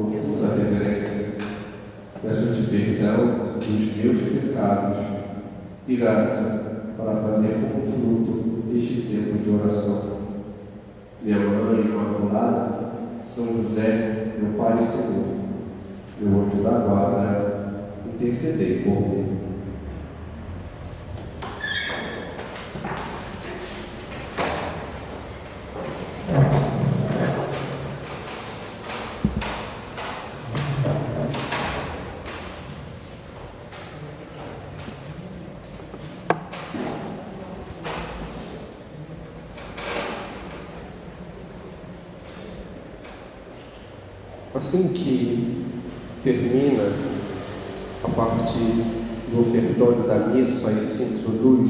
profunda reverência, peço-te perdão dos meus pecados e graça para fazer como fruto este tempo de oração. Minha Mãe Imaculada, São José, meu Pai e Senhor, meu anjo da guarda, intercedei por mim. Assim que termina a parte do ofertório da missa e se introduz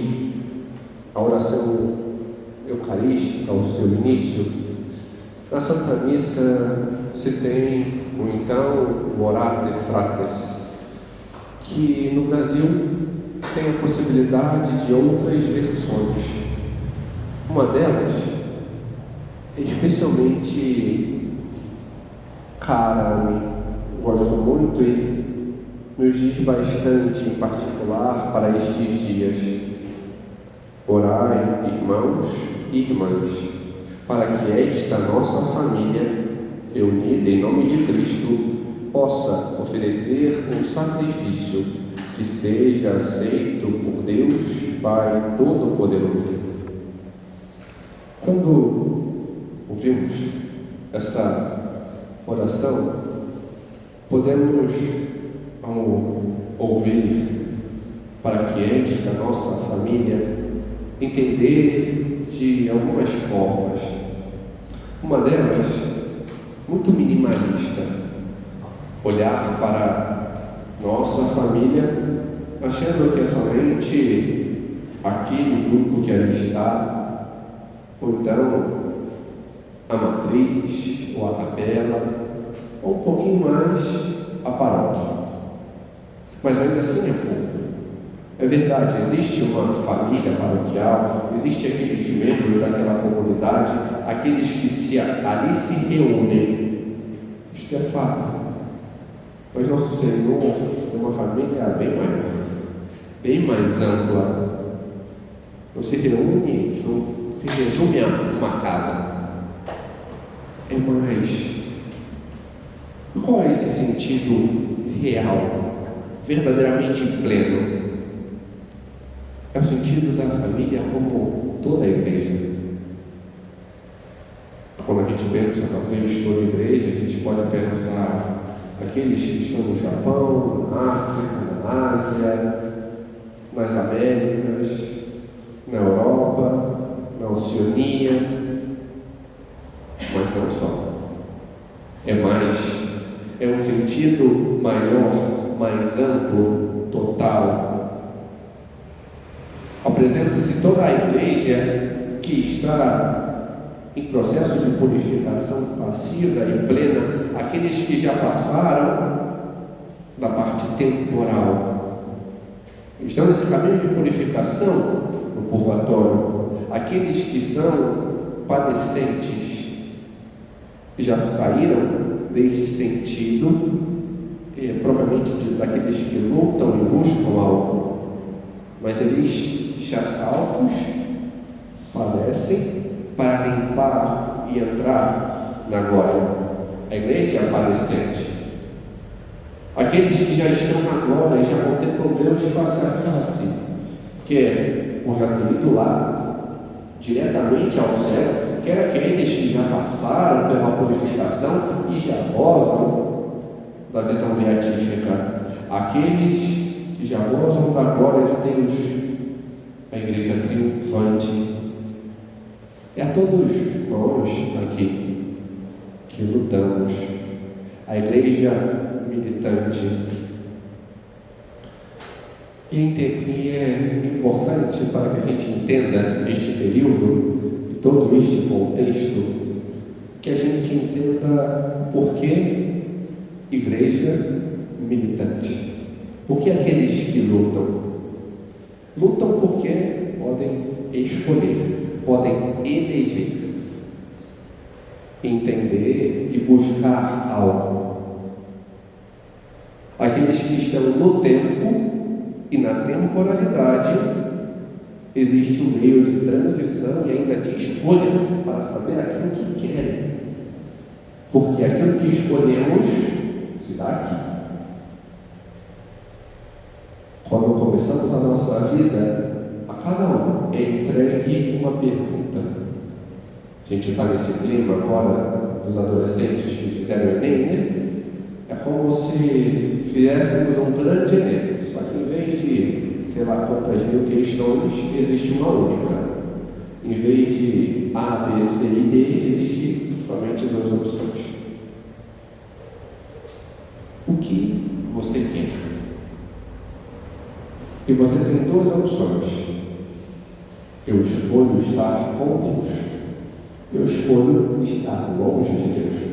a oração eucarística ao seu início, na Santa Missa se tem o Orate Fratres, que no Brasil tem a possibilidade de outras versões. Uma delas é especialmente cara a mim, gosto muito e nos diz bastante, em particular para estes dias. Orai, irmãos e irmãs, para que esta nossa família, reunida em nome de Cristo, possa oferecer um sacrifício que seja aceito por Deus, Pai Todo-Poderoso. Quando ouvimos essa oração, podemos, ao ouvir, para que esta nossa família entender de algumas formas. Uma delas, muito minimalista, olhar para nossa família achando que é somente aquele grupo que ali está, ou então a matriz, ou a capela, ou um pouquinho mais a paróquia. Mas ainda assim é pouco. É verdade, existe uma família paroquial, existem aqueles membros daquela comunidade, aqueles que ali se reúnem. Isto é fato. Mas nosso Senhor tem uma família bem maior, bem mais ampla. Não se reúne, não se resume a uma casa. É mais. Qual é esse sentido real, verdadeiramente pleno? É o sentido da família como toda a igreja. Quando a gente pensa, talvez, toda a igreja, a gente pode pensar aqueles que estão no Japão, na África, na Ásia, nas Américas, na Europa, na Oceania, mas não só. É um sentido maior, mais amplo, total. Apresenta-se toda a igreja que está em processo de purificação passiva e plena, aqueles que já passaram da parte temporal, estão nesse caminho de purificação no purgatório, aqueles que são padecentes, que já saíram deste sentido, provavelmente daqueles que lutam e buscam algo, mas eles já salvos padecem para limpar e entrar na glória. A igreja é padecente. Aqueles que já estão na glória e já contemplam Deus face a face, quer por já ter ido lá diretamente ao céu, quer aqueles que já passaram pela purificação e já gozam da visão beatífica, aqueles que já gozam da glória de Deus, a igreja triunfante. É a todos nós aqui que lutamos, a igreja militante. E é importante para que a gente entenda este período e todo este contexto, que a gente entenda por que igreja militante. Por que aqueles que lutam? Lutam porque podem escolher, podem eleger, entender e buscar algo. Aqueles que estão no tempo e na temporalidade, existe um meio de transição e ainda de escolha para saber aquilo que querem. Porque aquilo que escolhemos se dá aqui. Quando começamos a nossa vida, a cada um é entregue uma pergunta. A gente está nesse clima agora dos adolescentes que fizeram o Enem, né? É como se fizéssemos um grande Enem, só que em vez de, sei lá quantas mil questões, existe uma única. Em vez de A, B, C e D, existe somente duas opções. O que você quer? E você tem duas opções. Eu escolho estar com Deus. Eu escolho estar longe de Deus.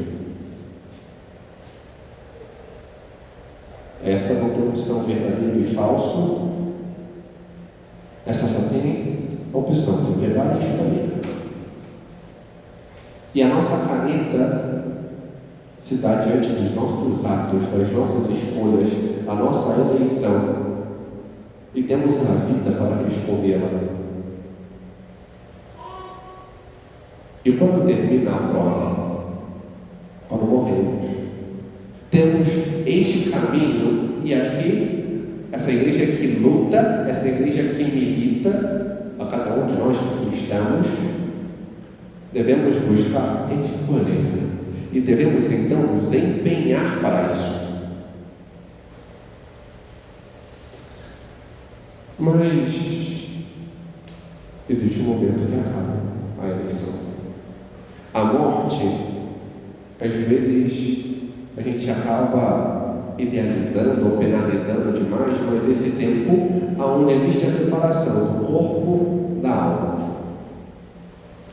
Essa não tem opção verdadeiro e falso. Essa só tem a opção de pegar e escolher. E a nossa caneta se dá diante dos nossos atos, das nossas escolhas, a nossa eleição. E temos a vida para respondê-la. E quando termina a prova, quando morremos, temos este caminho, e aqui, essa igreja que luta, essa igreja que milita, a cada um de nós que estamos, devemos buscar escolher, e devemos então nos empenhar para isso. Mas existe um momento que acaba a eleição. A morte, às vezes, a gente acaba idealizando ou penalizando demais, mas esse tempo onde existe a separação do corpo da alma,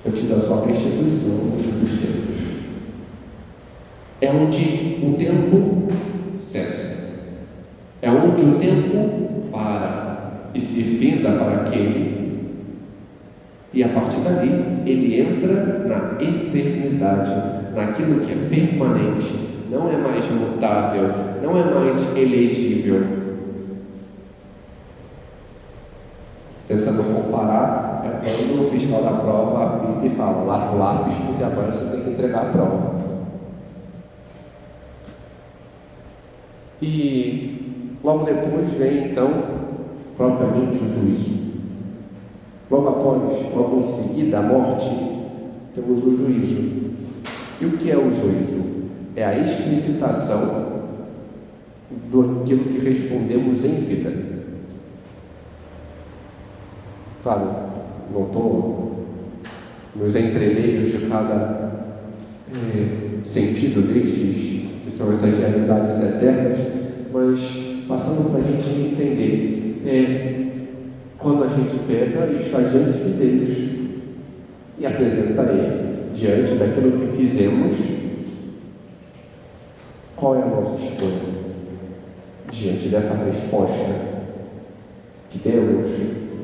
antes da sua restituição no fim dos tempos, é onde o tempo cessa, é onde o tempo para e se finda para aquele, e a partir dali ele entra na eternidade, naquilo que é permanente, não é mais mutável, não é mais elegível. Tentando comparar, é quando o fiscal da prova apita e fala: larga o lápis, porque agora você tem que entregar a prova. E logo depois vem então propriamente o juízo. Logo após, logo em seguida a morte, temos o juízo. E o que é o juízo? É a explicitação daquilo que respondemos em vida. Claro, não estou nos entremeios de cada sentido destes, que são essas realidades eternas, mas passando para a gente entender, quando a gente pega e está diante de Deus e apresenta a Ele, diante daquilo que fizemos, qual é a nossa escolha? Diante dessa resposta que temos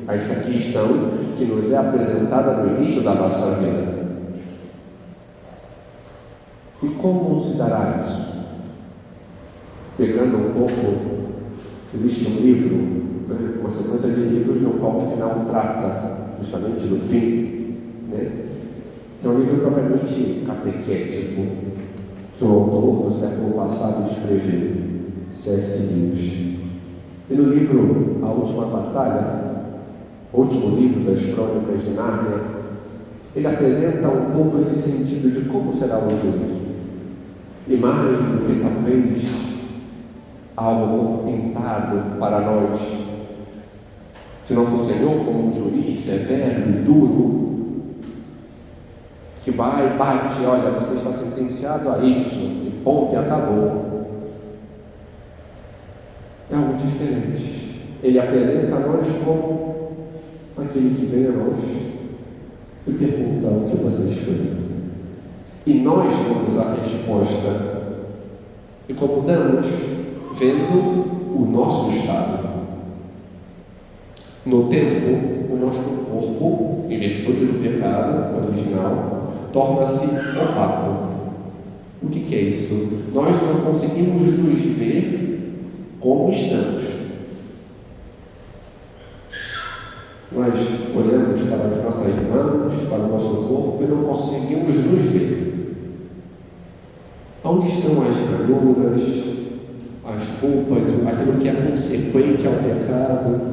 a esta questão que nos é apresentada no início da nossa vida. E como se dará isso? Pegando um pouco, existe um livro, uma sequência de livros no qual o final trata justamente do fim, que é um livro propriamente catequético, que o autor do século passado escreveu, C.S. Lewis. E no livro A Última Batalha, o último livro das Crônicas de Nárnia, ele apresenta um pouco esse sentido de como será o juízo. E mais do que talvez algo pintado para nós, de nosso Senhor como um juiz severo e duro, que vai e bate: olha, você está sentenciado a isso, e ponto, e acabou. É algo diferente. Ele apresenta a nós como aquele que vem a nós e pergunta: o que você escolheu? E nós damos a resposta. E como damos? Vendo o nosso estado. No tempo, o nosso corpo, em virtude do pecado original, torna-se opaco. O que é isso? Nós não conseguimos nos ver como estamos. Nós olhamos para as nossas mãos, para o nosso corpo e não conseguimos nos ver. Onde estão as ranhuras, as culpas, aquilo que é consequente ao pecado?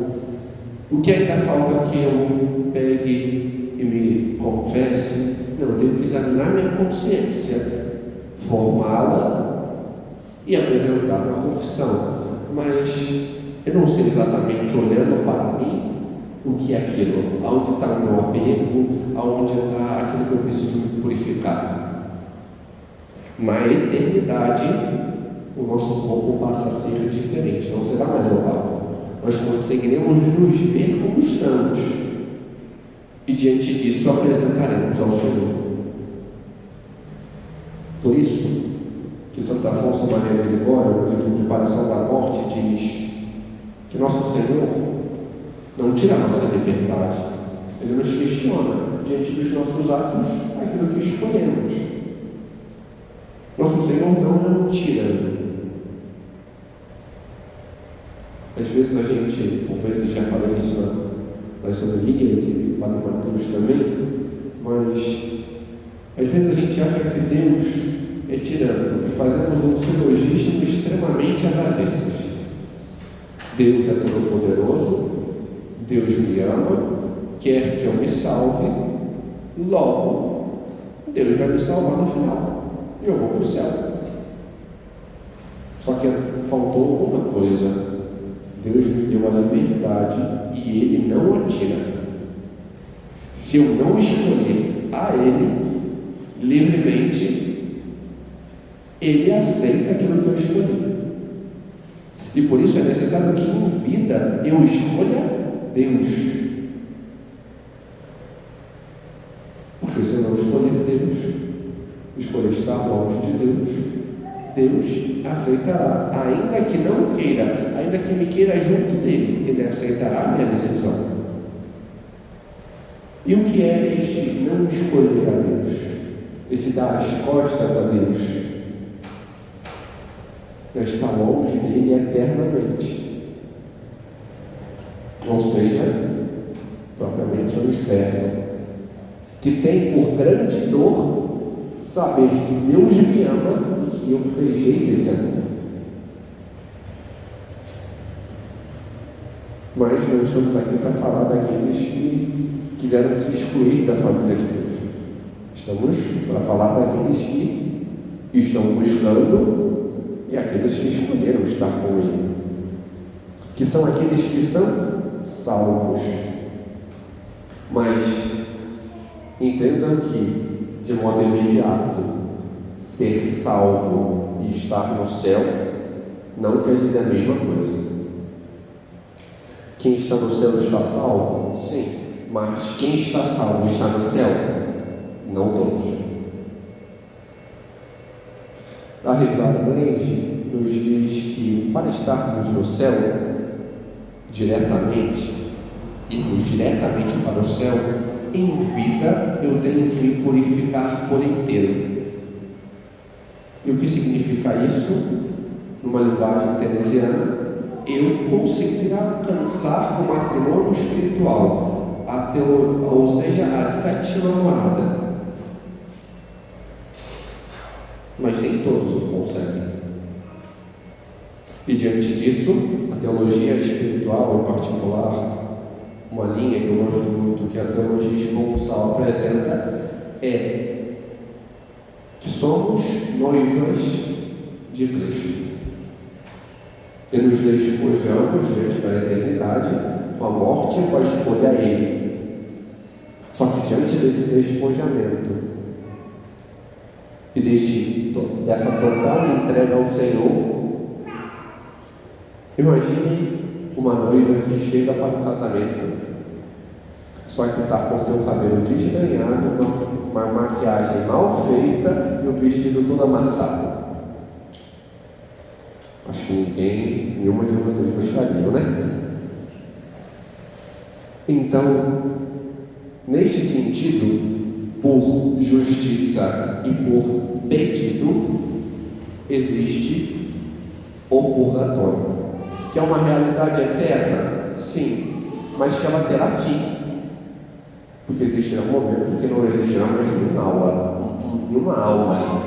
O que ainda falta que eu pegue e me confesse? Não, eu tenho que examinar minha consciência, formá-la e apresentar uma confissão. Mas eu não sei exatamente, olhando para mim, o que é aquilo, aonde está o meu apego, aonde está aquilo que eu preciso purificar. Na eternidade, o nosso corpo passa a ser diferente, não será mais oval. Nós conseguiremos nos ver como estamos e diante disso apresentaremos ao Senhor. Por isso que Santo Afonso Maria de Ligório, no livro Preparação da Morte, diz que nosso Senhor não tira a nossa liberdade, Ele nos questiona diante dos nossos atos aquilo que escolhemos. Nosso Senhor não é um tirano. Às vezes a gente, por vezes já falei isso nas homilias e para Mateus também, mas às vezes a gente acha que Deus é tirano e fazemos um silogismo extremamente às avessas. Deus é todo-poderoso, Deus me ama, quer que eu me salve, logo Deus vai me salvar no final e eu vou para o céu. Só que faltou uma coisa: Deus me deu a liberdade e Ele não a tira. Se eu não escolher a Ele livremente, Ele aceita aquilo que eu escolhi. E por isso é necessário que em vida eu escolha Deus. Porque se eu não escolher Deus, escolher estar longe de Deus, Deus aceitará, ainda que não queira, ainda que me queira junto dele, Ele aceitará a minha decisão. E o que é este não escolher a Deus? Esse dar as costas a Deus? É estar longe dele eternamente. Ou seja, propriamente o inferno, que tem por grande dor saber que Deus me ama e que eu rejeito esse amor. Mas não estamos aqui para falar daqueles que quiseram se excluir da família de Deus. Estamos para falar daqueles que estão buscando e aqueles que escolheram estar com Ele, que são aqueles que são salvos. Mas entendam que, de modo imediato, ser salvo e estar no céu não quer dizer a mesma coisa. Quem está no céu está salvo? Sim. Mas quem está salvo está no céu? Não todos. A Revelação nos diz que para estarmos no céu diretamente, irmos diretamente para o céu, em vida eu tenho que me purificar por inteiro. E o que significa isso? Numa linguagem teresiana, eu conseguir alcançar o matrimônio espiritual, ou seja, a sétima morada. Mas nem todos o conseguem. E diante disso, a teologia espiritual, em particular, uma linha que eu gosto muito, que a teologia esponsal apresenta, é que somos noivas de Cristo. E nos despojamos diante da eternidade com a morte e com a escolha a Ele. Só que diante desse despojamento e dessa total entrega ao Senhor, imagine uma noiva que chega para o casamento, só que está com seu cabelo desganhado, uma maquiagem mal feita e o vestido todo amassado. Acho que nenhuma de vocês gostariam, né? Então, neste sentido, por justiça e por pedido, existe o purgatório. que é uma realidade eterna? Sim, mas que ela terá fim. Porque existirá um momento que não existirá mais nenhuma alma ali.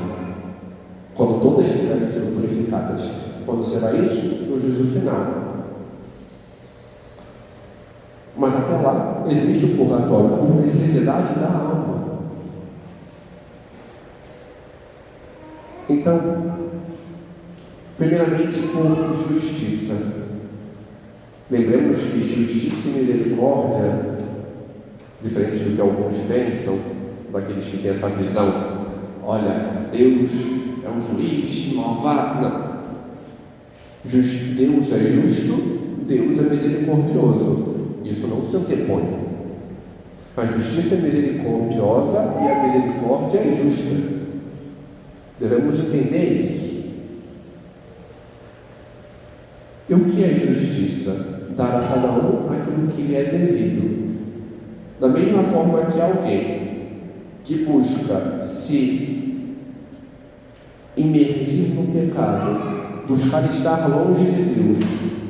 Quando todas estiverem sendo purificadas. Quando será isso? No juízo final. Mas até lá existe o purgatório por necessidade da alma. Então, primeiramente por justiça. Lembremos que justiça e misericórdia, diferente do que alguns pensam, daqueles que têm essa visão, olha, Deus é um juiz malvado. Não. Deus é justo, Deus é misericordioso. Isso não se antepõe. A justiça é misericordiosa e a misericórdia é justa. Devemos entender isso. E o que é justiça? Dar a cada um aquilo que lhe é devido. Da mesma forma que alguém que busca se imergir no pecado, buscar estar longe de Deus,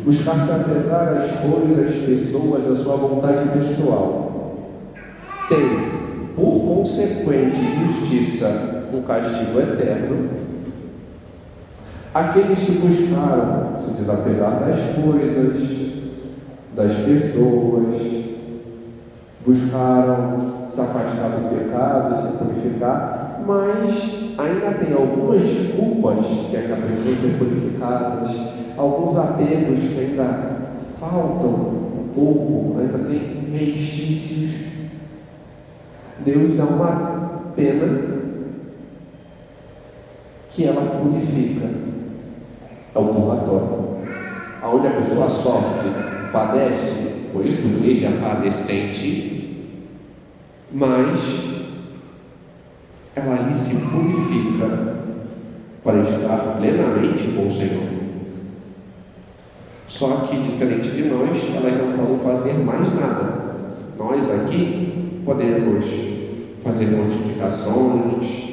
buscar se apegar às coisas, às pessoas, à sua vontade pessoal, tem, por consequente justiça, um castigo eterno. Aqueles que buscaram se desapegar das coisas, das pessoas, buscaram se afastar do pecado, se purificar, mas ainda tem algumas culpas que ainda precisam ser purificadas, alguns apegos que ainda faltam um pouco, ainda tem restícios. Deus dá uma pena que ela purifica. É o purgatório, onde a pessoa sofre, padece, por isso igreja é padecente, mas ela ali se purifica para estar plenamente com o Senhor. Só que, diferente de nós, elas não podem fazer mais nada. Nós aqui podemos fazer mortificações,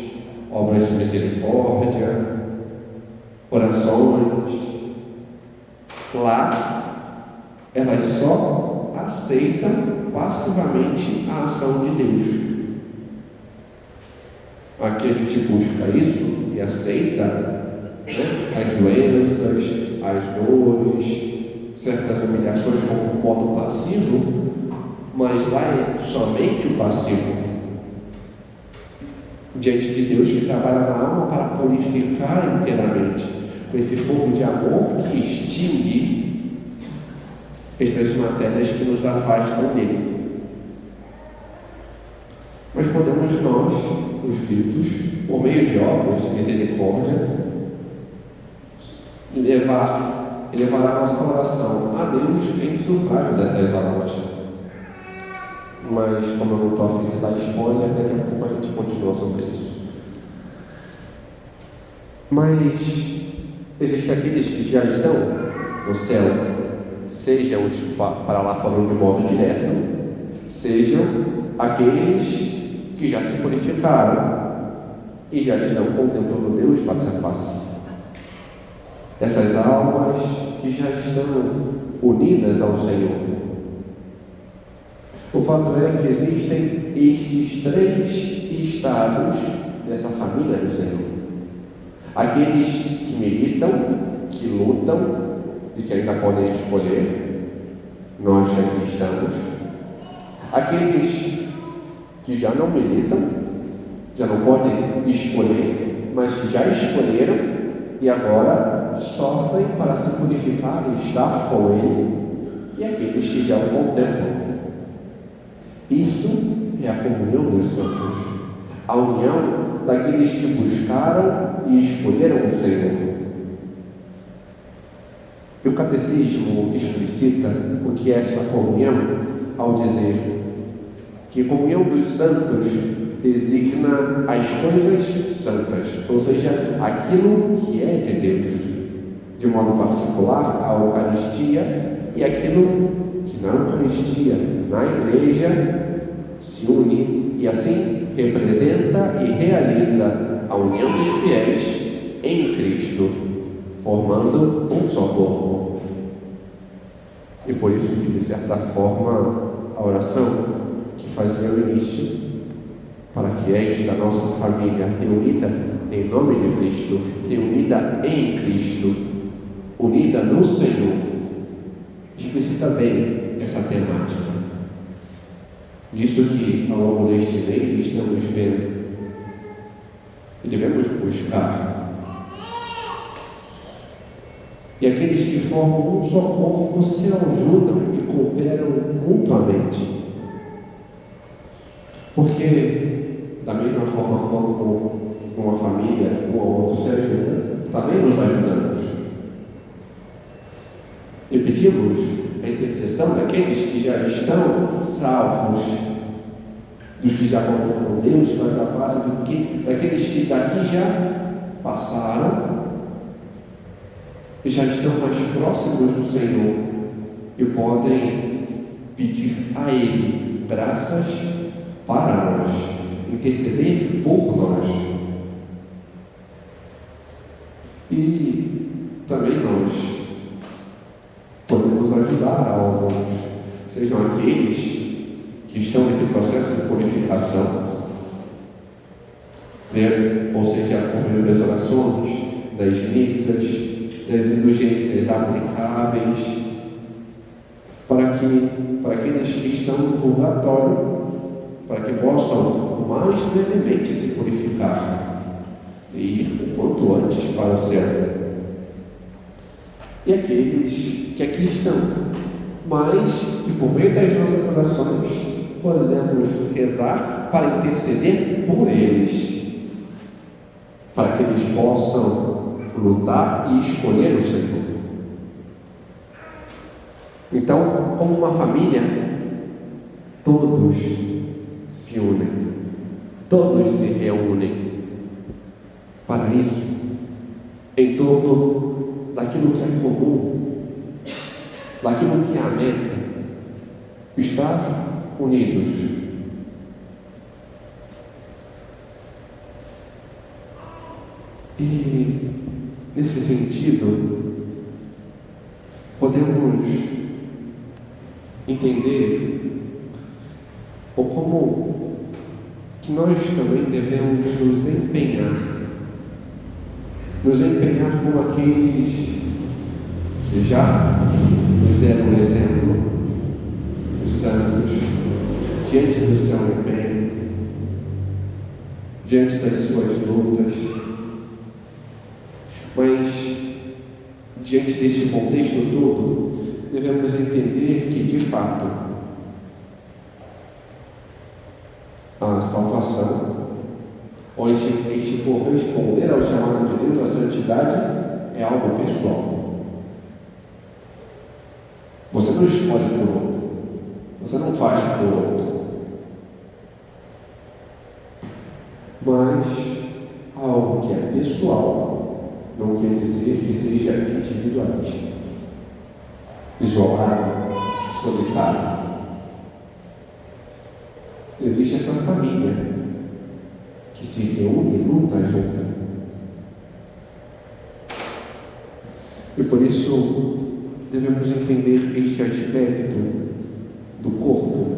obras de misericórdia, orações. Lá, elas só aceitam passivamente a ação de Deus. Aqui a gente busca isso e aceita, né, as doenças, as dores, certas humilhações como modo passivo, mas lá é somente o passivo. Diante de Deus que trabalha na alma para purificar inteiramente, com esse fogo de amor que extingue estas matérias que nos afastam dele. Mas podemos nós, os vivos, por meio de obras de misericórdia, levar a nossa oração a Deus em sufrágio dessas almas. Mas, como eu não estou a fim de dar spoiler, daqui a pouco a gente continua sobre isso. Mas existem aqueles que já estão no céu, sejam os para lá falando de modo direto, sejam aqueles que já se purificaram e já estão contemplando Deus face a face. Essas almas que já estão unidas ao Senhor. O fato é que existem estes 3 estados dessa família do Senhor. Aqueles que militam, que lutam e que ainda podem escolher, nós que aqui estamos. Aqueles que já não militam, já não podem escolher, mas que já escolheram e agora sofrem para se purificar e estar com Ele, e aqueles que já o contemplam. Isso é a comunhão dos santos, a união daqueles que buscaram e escolheram o Senhor. E o catecismo explicita o que é essa comunhão ao dizer que a comunhão dos santos designa as coisas santas, ou seja, aquilo que é de Deus, de modo particular a Eucaristia, e aquilo que na Eucaristia, na Igreja, se une e assim representa e realiza a união dos fiéis em Cristo, formando um só corpo. E por isso que, de certa forma, a oração que fazia no início, para que esta nossa família reunida em nome de Cristo, reunida em Cristo, unida no Senhor, explicita bem essa temática. Disso que ao longo deste mês estamos vendo e devemos buscar. E aqueles que formam um só corpo se ajudam e cooperam mutuamente. Porque, da mesma forma como uma família, um ao outro se ajuda, também nos ajudamos. E pedimos a intercessão daqueles que já estão salvos, dos que já contam com Deus, face a face, daqueles que daqui já passaram e já estão mais próximos do Senhor e podem pedir a Ele graças para nós, interceder por nós. E também nós podemos ajudar a alguns, sejam aqueles que estão nesse processo de purificação, né? Ou seja, por meio das orações, das missas, das indulgências aplicáveis, para aqueles que estão no purgatório, para que possam mais brevemente se purificar e ir o quanto antes para o céu. E aqueles que aqui estão, mas que por meio das nossas orações podemos rezar para interceder por eles, para que eles possam lutar e escolher o Senhor. Então, como uma família, todos se unem, todos se reúnem para isso, em torno daquilo que é comum, daquilo que é a meta, estar unidos. E nesse sentido, podemos entender ou como que nós também devemos nos empenhar como aqueles que já nos deram um exemplo, os santos, diante do seu empenho, diante das suas lutas. Mas, diante deste contexto todo, devemos entender que, de fato, a salvação, ou este corresponder ao chamado de Deus, a santidade, é algo pessoal. Você não escolhe por outro, você não faz por outro, mas algo que é pessoal não quer dizer que seja individualista, isolado, solitário. Existe essa família que se reúne e luta junta. E por isso devemos entender este aspecto do corpo.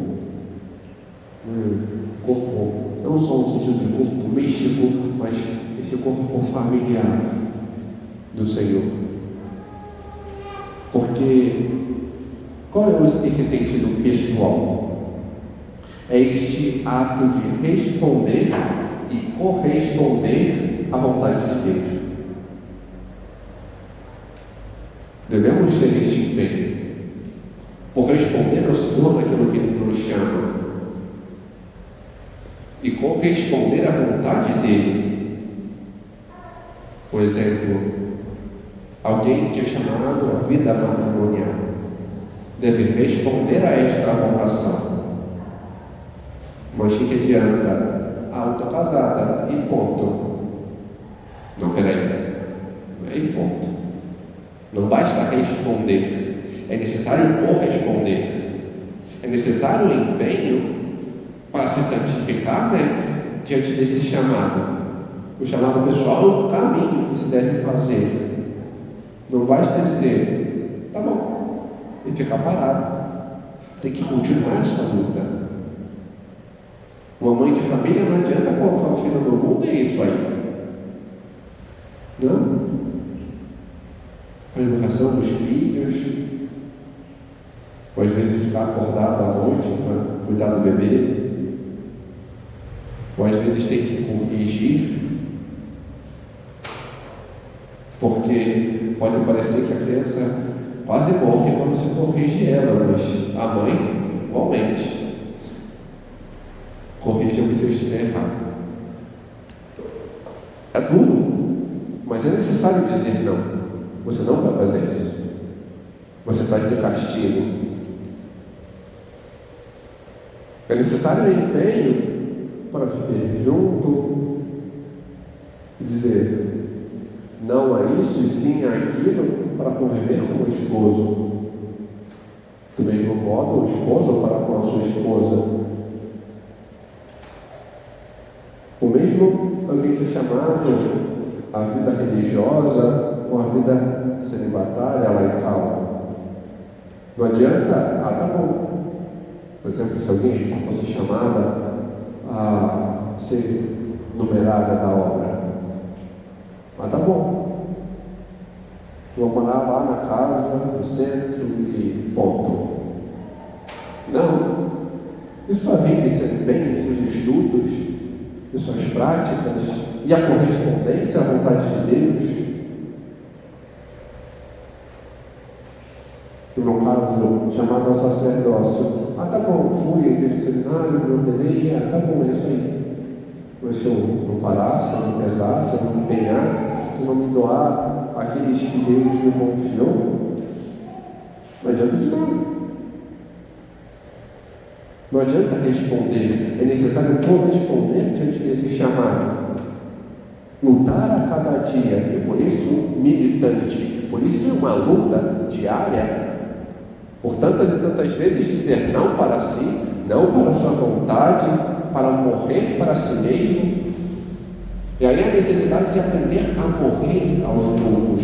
Corpo, não só no sentido de corpo místico, mas esse corpo familiar do Senhor. Porque qual é esse sentido pessoal? É este ato de responder e corresponder à vontade de Deus. Devemos ter este empenho por responder ao Senhor naquilo que Ele nos chama e corresponder à vontade dEle. Por exemplo, alguém que é chamado à vida matrimonial deve responder a esta vocação. Mas que adianta? Eu estou casada e ponto. Não, peraí. Não é e ponto. Não basta responder. É necessário corresponder. É necessário empenho para se santificar, diante desse chamado. O chamado pessoal é o caminho que se deve fazer. Não basta dizer, tá bom, e ficar parado. Tem que continuar essa luta. Uma mãe de família não adianta colocar o filho no mundo, é isso aí. Não. A educação dos filhos, ou às vezes ficar acordado à noite para cuidar do bebê, ou às vezes tem que corrigir, porque pode parecer que a criança quase morre quando se corrige ela, mas a mãe, igualmente, corrija-me se eu estiver errado. É duro, mas é necessário dizer não. Você não vai fazer isso. Você vai ter castigo. É necessário empenho para viver junto e dizer não a isso e sim a aquilo para conviver com o esposo. Do mesmo modo, o esposo para com a sua esposa. O mesmo alguém que é chamado à vida religiosa ou à vida celibatária, laical. Não adianta, tá bom. Por exemplo, se alguém aqui fosse chamada a ser numerária da obra, tá bom. Vou morar lá na casa, no centro e ponto. Não. E sua vida e seu bem, seus estudos, e suas práticas, e a correspondência à vontade de Deus. No meu caso, chamado ao sacerdócio. Tá bom, fui, entrei no seminário, me ordenei, tá bom, é isso aí. Mas se eu não parar, se eu não pesar, se eu não me empenhar, se eu não me doar àqueles que Deus me confiou, não adianta de nada. Não adianta responder, é necessário corresponder diante desse chamado. Lutar a cada dia, e por isso militante, por isso é uma luta diária. Por tantas e tantas vezes dizer não para si, não para a sua vontade, para morrer para si mesmo. E aí a necessidade de aprender a morrer aos poucos,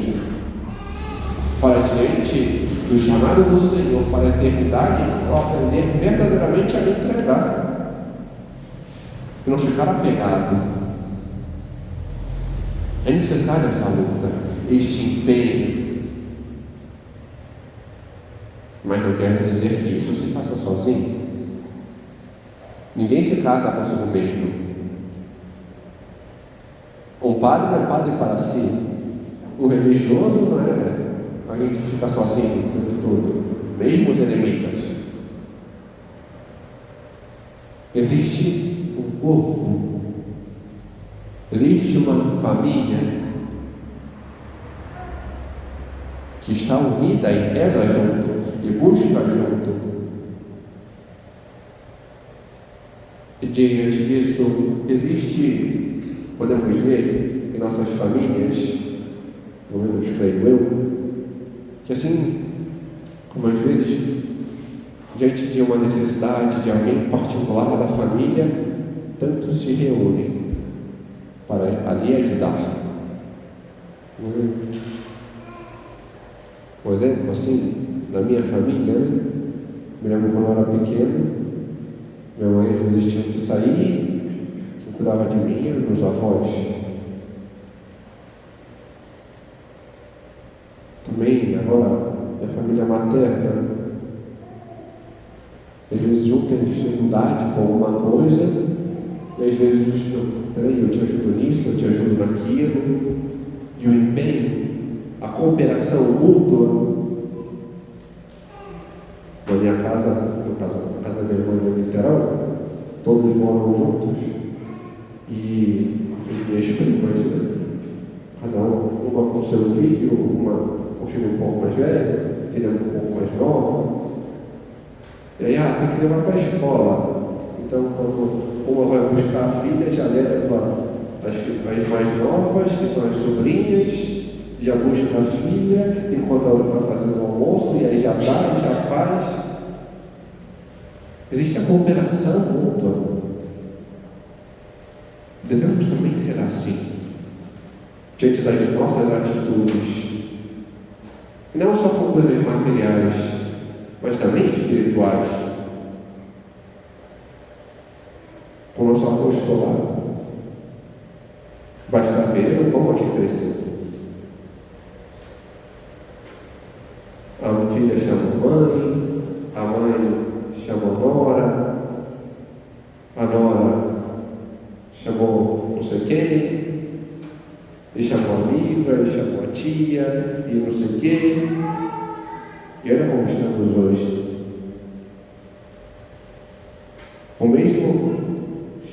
para diante do chamado do Senhor para a eternidade, ao aprender verdadeiramente a me entregar e não ficar apegado. É necessária essa luta, este empenho. Mas não quer dizer que isso se faça sozinho. Ninguém se casa consigo mesmo. Um padre não é padre para si. Um religioso não é alguém que fica sozinho o tempo todo. Mesmo os eremitas. Existe um corpo. Existe uma família que está unida e reza junto. E busca junto. E diante disso, existe, podemos ver em nossas famílias, pelo menos creio eu, que assim, como às vezes, diante de uma necessidade de alguém particular da família, tantos se reúnem para ali ajudar. Por exemplo, assim, na minha família, né? Me lembro quando eu era pequeno, minha mãe às vezes tinha que sair, quem cuidava de mim eram meus avós. Também, agora, minha família materna, às vezes um tem dificuldade com alguma coisa, e às vezes, peraí, eu te ajudo nisso, eu te ajudo naquilo, e o empenho, a cooperação mútua. Na minha casa, no caso, na casa da minha mãe no Niterói, todos moram juntos. E as minhas primas, né? Cada uma com seu filho, um filho um pouco mais velho, filha um pouco mais nova. E aí, tem que levar para a escola. Então, quando uma vai buscar a filha, já leva as mais novas, que são as sobrinhas, já busca a filha, enquanto a outra está fazendo o almoço, e aí já dá, já faz. Existe a cooperação mútua. Devemos também ser assim, diante das nossas atitudes. Não só com coisas materiais, mas também espirituais, com o nosso apostolado. Basta ver como aqui cresceu. A filha chama a mãe chamou a nora chamou não sei quem, e chamou a amiga, e chamou a tia, e não sei quem. E olha como estamos hoje. O mesmo,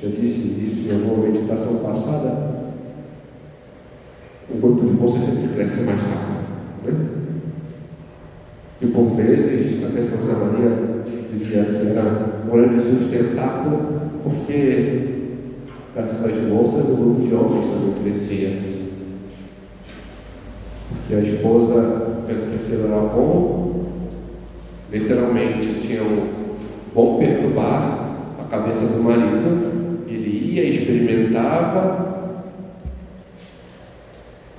já disse isso em alguma meditação passada, o grupo de bolsa sempre cresce mais rápido, né? E por vezes, até São José Maria dizia que era um grande sustentáculo, porque graças às moças o grupo de homens também crescia. Porque a esposa, vendo que aquilo era bom, literalmente tinha um bom perturbar a cabeça do marido, ele ia, experimentava.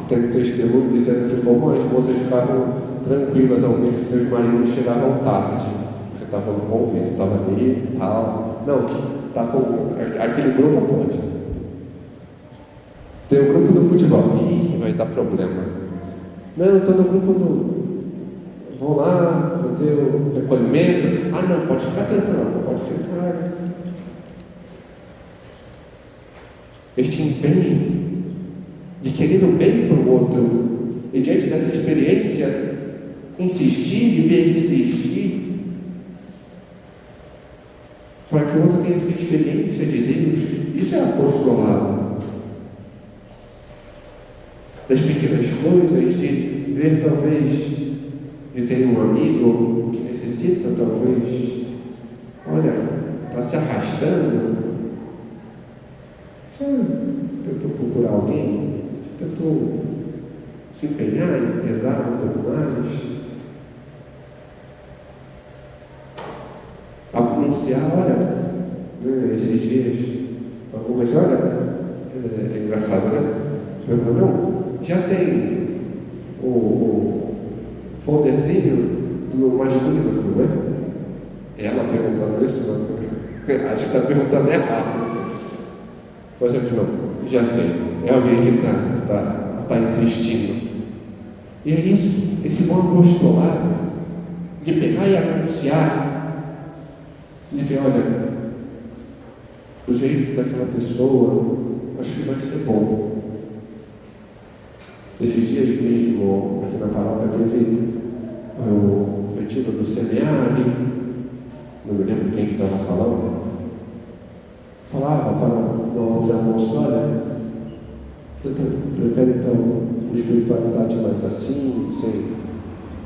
Tem um testemunho dizendo que como as moças ficavam tranquilas ao ver que seus maridos chegavam tarde, porque estavam no convívio, estavam ali e tal. Não, tá com aquele grupo pode. Tem o grupo do futebol, ih, vai dar problema. Não, estou no grupo do. Vou lá, vou ter o recolhimento. Ah, não, pode ficar tranquilo, não pode ficar. Este empenho de querer o bem para o outro, e diante dessa experiência, insistir e persistir, para que o outro tenha essa experiência de Deus. Isso é apostolado. Das pequenas coisas, de ver talvez, de ter um amigo que necessita talvez, olha, está se arrastando, já tentou procurar alguém, já tentou se empenhar em rezar um pouco mais, a pronunciar, olha, esses dias, algumas, olha, é engraçado, né? Meu irmão, já tem o folderzinho do masculino, não é? Ela perguntando isso, não. Acho que está perguntando errado. Mas eu não, já sei, é alguém que está insistindo. E é isso, esse bom apostolado, de pegar e anunciar, de ver, olha, o jeito daquela pessoa, acho que vai ser bom. Esses dias mesmo, aqui na paróquia, teve o retiro do semiário, não me lembro quem que estava falando, falava para uma outra moça, olha, você prefere então uma espiritualidade mais assim, sem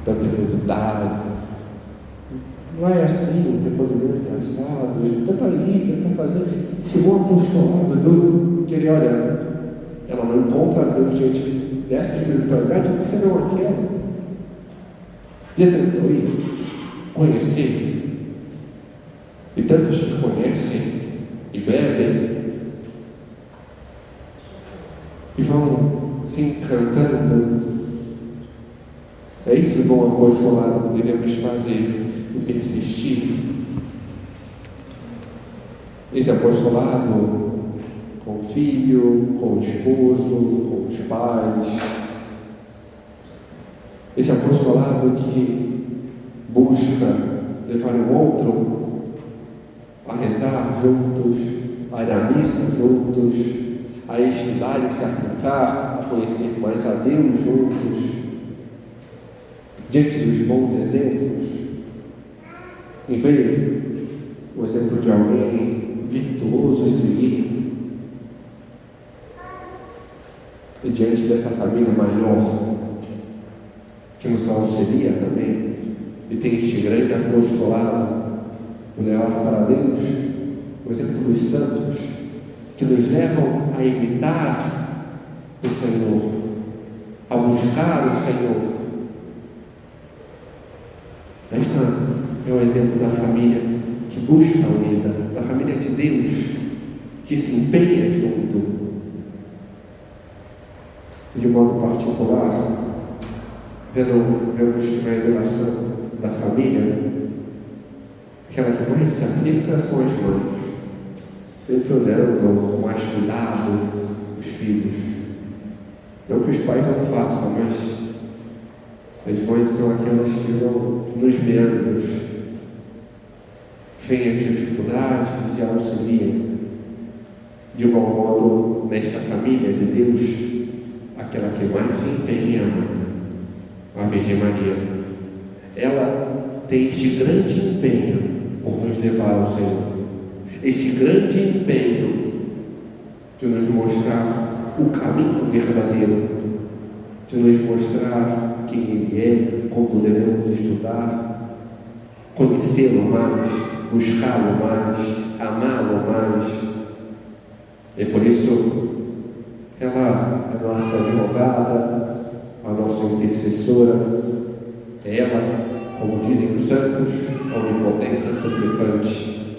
tanta nervosidade, não é assim, o recolhimento é assado, tenta ali, tenta fazer esse bom apostolado do que ele, olha, ela não encontra Deus diante dessa espiritualidade, por que não aquela? Já tentou ir conhecer? E tantos que conhecem e bebem e vão se encantando. É esse bom apostolado que devemos fazer e persistir. Esse apostolado com o filho, com o esposo, com os pais. Esse apostolado que busca levar o outro a rezar juntos, a ir à missa juntos, a estudar e se aplicar, a conhecer mais a Deus juntos, diante dos bons exemplos, e ver o exemplo de alguém virtuoso e seguir. E diante dessa família maior, que nos auxilia também, e tem este grande apostolado, o levar para Deus, o exemplo dos santos, que nos levam a imitar o Senhor, a buscar o Senhor. Este é o exemplo da família que busca a unida, da família de Deus, que se empenha junto. De modo particular, vemos que na educação da família, aquela que mais se aplica são as mães, sempre olhando com mais cuidado os filhos. Não que os pais não façam, mas as mães são aquelas que vão nos meandros, veem as dificuldades e auxiliam. De igual modo, nesta família de Deus, aquela que mais se empenha, a Virgem Maria, ela tem este grande empenho por nos levar ao Senhor, este grande empenho de nos mostrar o caminho verdadeiro, de nos mostrar quem Ele é, como devemos estudar, conhecê-lo mais, buscá-lo mais, amá-lo mais. E por isso, ela é a nossa advogada, a nossa intercessora, é ela, como dizem os santos, a onipotência suplicante,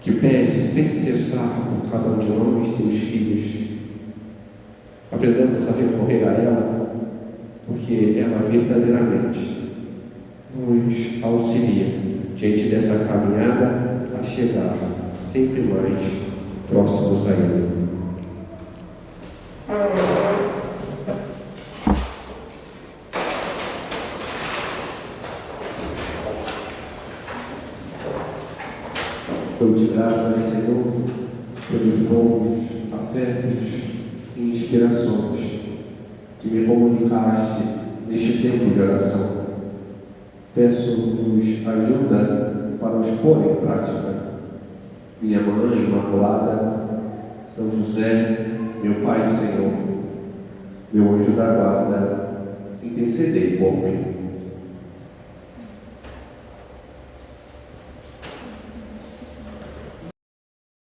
que pede sem cessar por cada um de nós e seus filhos. Aprendamos a recorrer a ela, porque ela verdadeiramente nos auxilia diante dessa caminhada a chegar sempre mais próximos a Ele. Dou-te graças, Senhor, pelos bons afetos e inspirações que me comunicaste neste tempo de oração. Peço-vos ajuda para os pôr em prática. Minha Mãe Imaculada, São José, meu Pai, Senhor, meu anjo da guarda, intercedei por mim.